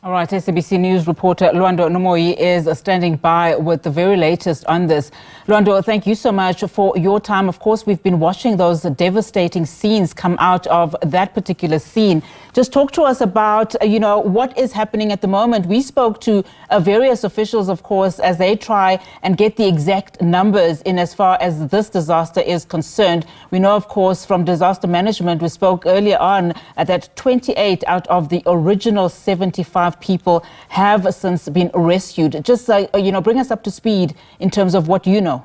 All right, SABC News reporter Lwando Nomoyi is standing by with the very latest on this. Lwando, thank you so much for your time. Of course, we've been watching those devastating scenes come out of that particular scene. Just talk to us about, what is happening at the moment. We spoke to various officials, of course, as they try and get the exact numbers in as far as this disaster is concerned. We know, of course, from disaster management, we spoke earlier on that 28 out of the original 75 people have since been rescued. Just, bring us up to speed in terms of what you know.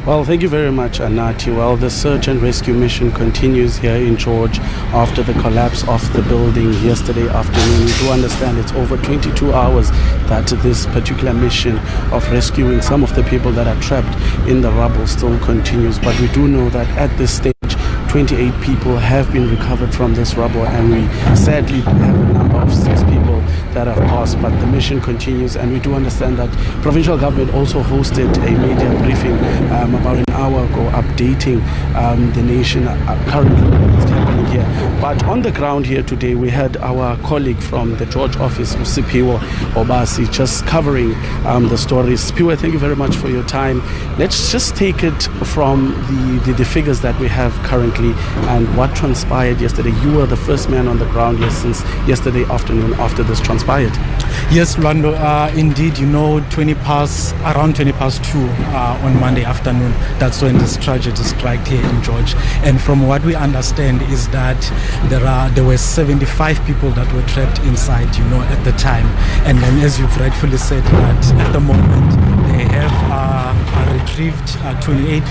Well, thank you very much, Anati. Well, the search and rescue mission continues here in George after the collapse of the building yesterday afternoon. We do understand it's over 22 hours that this particular mission of rescuing some of the people that are trapped in the rubble still continues. But we do know that at this stage, 28 people have been recovered from this rubble, and we sadly have a number of 6 people that have passed, but the mission continues. And we do understand that provincial government also hosted a media briefing about an hour ago, updating the nation currently what's happening here. But on the ground here today, we had our colleague from the George office, Sipiwe Obasi, just covering the stories. Sipiwe, thank you very much for your time. Let's just take it from the figures that we have currently and what transpired yesterday. You were the first man on the ground here since yesterday afternoon after this transpired. Yes, Lwando, indeed, around 20 past 2 on Monday afternoon, that's when this tragedy struck here in George. And from what we understand is that there were 75 people that were trapped inside, at the time. And then, as you've rightfully said, that at the moment they have retrieved 28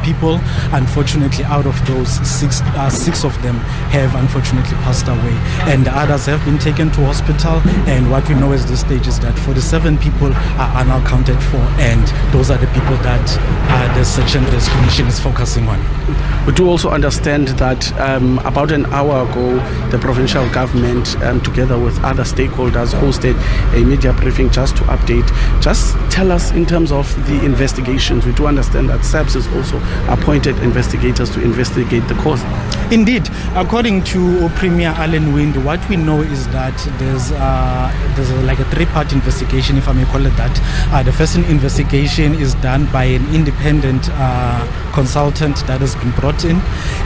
people. Unfortunately, out of those, six of them have unfortunately passed away, and the others have been taken to hospital. And what we know at this stage is that 47 people are now counted for, and those are the people that the search and rescue mission is focusing on. We do also understand that about an hour ago, the provincial government, together with other stakeholders, hosted a media briefing just to update. Just tell us in terms of the investigations. We do understand that SABC has also appointed investigators to investigate the cause. Indeed, according to Premier Alan Wind, what we know is that there's like a 3-part investigation, if I may call it that. The first investigation is done by an independent consultant that has been brought in,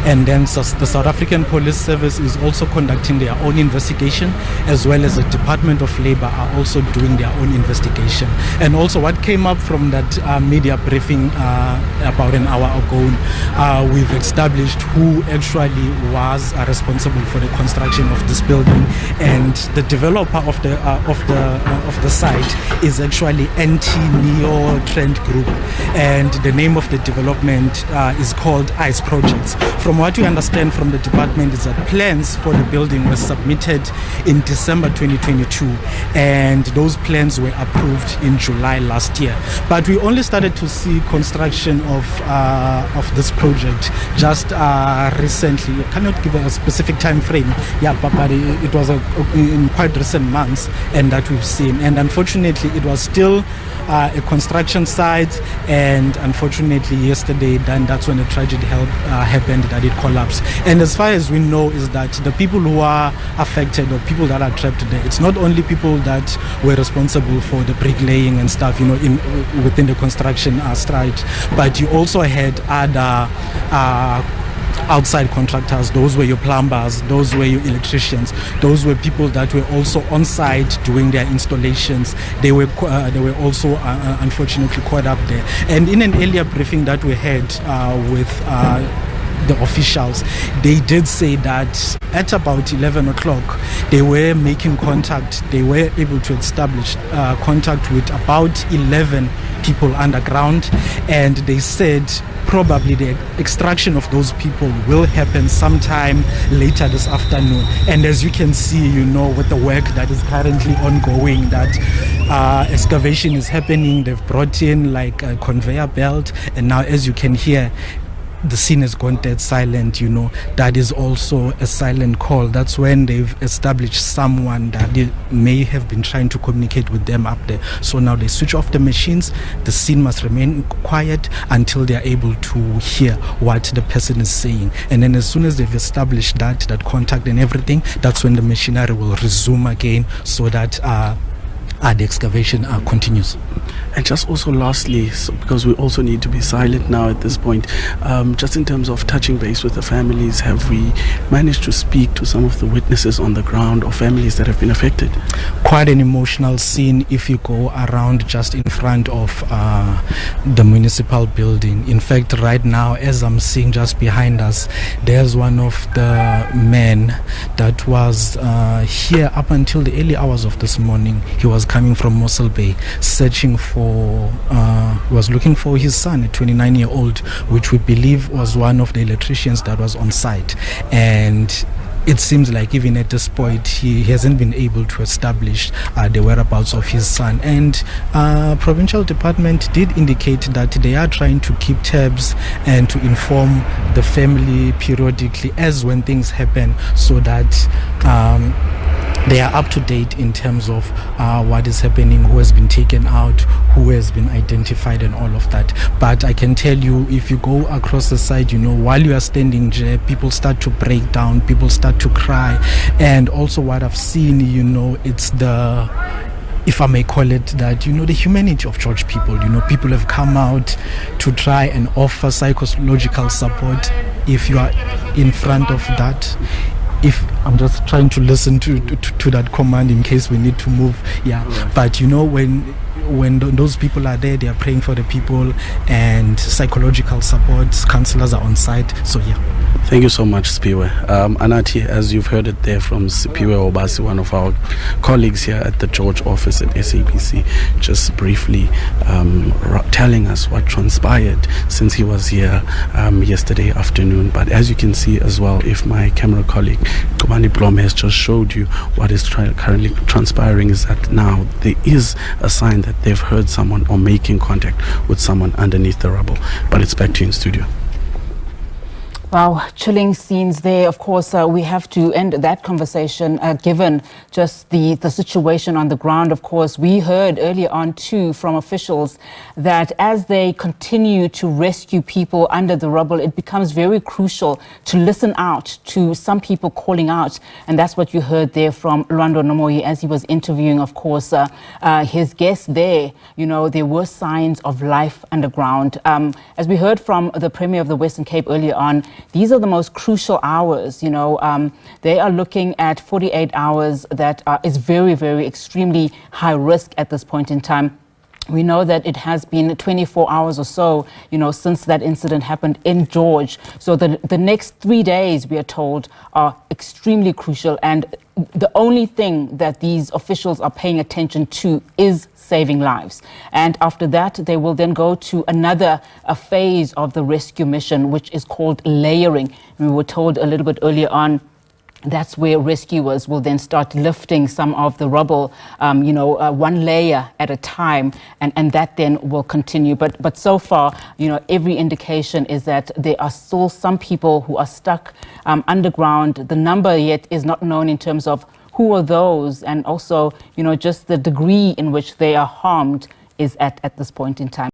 and then the South African Police Service is also conducting their own investigation, as well as the Department of Labour are also doing their own investigation. And also what came up from that media briefing about an hour ago, we've established who actually was responsible for the construction of this building, and the developer of the site is actually Neo Trend Group, and the name of the development is called ICE Projects. From what we understand from the department is that plans for the building were submitted in December 2022, and those plans were approved in July last year. But we only started to see construction of this project just recently. I cannot give a specific time frame, but it was in quite recent months, and that we've seen. And unfortunately, it was still a construction site, and unfortunately yesterday, then that's when the tragedy happened, that it collapsed. And as far as we know is that the people who are affected, or people that are trapped there, it's not only people that were responsible for the bricklaying and stuff, within the construction site, but you also had other outside contractors. Those were your plumbers, those were your electricians, those were people that were also on site doing their installations. They were also unfortunately caught up there. And in an earlier briefing that we had with the officials, they did say that at about 11 o'clock they were making contact. They were able to establish contact with about 11 people underground, and they said probably the extraction of those people will happen sometime later this afternoon. And as you can see, with the work that is currently ongoing, that excavation is happening. They've brought in like a conveyor belt, and now, as you can hear, the scene has gone dead silent, that is also a silent call. That's when they've established someone that they may have been trying to communicate with them up there. So now they switch off the machines. The scene must remain quiet until they are able to hear what the person is saying. And then as soon as they've established that contact and everything, that's when the machinery will resume again, so that the excavation continues. And just also lastly, because we also need to be silent now at this point, just in terms of touching base with the families, have we managed to speak to some of the witnesses on the ground or families that have been affected? Quite an emotional scene if you go around just in front of the municipal building. In fact, right now, as I'm seeing just behind us, there's one of the men that was here up until the early hours of this morning. He was coming from Mossel Bay, searching for, was looking for his son, a 29-year-old, which we believe was one of the electricians that was on site. And it seems like even at this point, he hasn't been able to establish the whereabouts of his son. And provincial department did indicate that they are trying to keep tabs and to inform the family periodically as when things happen, so that they are up to date in terms of what is happening, who has been taken out, who has been identified, and all of that. But I can tell you, if you go across the side, while you are standing there, people start to break down, people start to cry. And also what I've seen, it's the, if I may call it that, the humanity of George people. People have come out to try and offer psychological support. If you are in front of that, if I'm just trying to listen to that command in case we need to move, but when those people are there, they are praying for the people, and psychological support, counselors are on site. So Thank you so much, Sipiwe. Anati, as you've heard it there from Sipiwe Obasi, one of our colleagues here at the George office at SABC, just briefly telling us what transpired since he was here yesterday afternoon. But as you can see as well, if my camera colleague Kumani Blom has just showed you what is currently transpiring, is that now there is a sign that they've heard someone or making contact with someone underneath the rubble. But it's back to you in studio. Wow, chilling scenes there. Of course, we have to end that conversation given just the situation on the ground. Of course, we heard earlier on too from officials that as they continue to rescue people under the rubble, it becomes very crucial to listen out to some people calling out. And that's what you heard there from Lwando Nomoyi as he was interviewing, of course, his guests there. There were signs of life underground. As we heard from the Premier of the Western Cape earlier on, these are the most crucial hours. They are looking at 48 hours that is very, very extremely high risk at this point in time. We know that it has been 24 hours or so, since that incident happened in George. So the next 3 days, we are told, are extremely crucial. And the only thing that these officials are paying attention to is saving lives. And after that, they will then go to another phase of the rescue mission, which is called layering. We were told a little bit earlier on, that's where rescuers will then start lifting some of the rubble, one layer at a time, and that then will continue. But so far, every indication is that there are still some people who are stuck underground. The number yet is not known in terms of who are those, and also, just the degree in which they are harmed is at this point in time.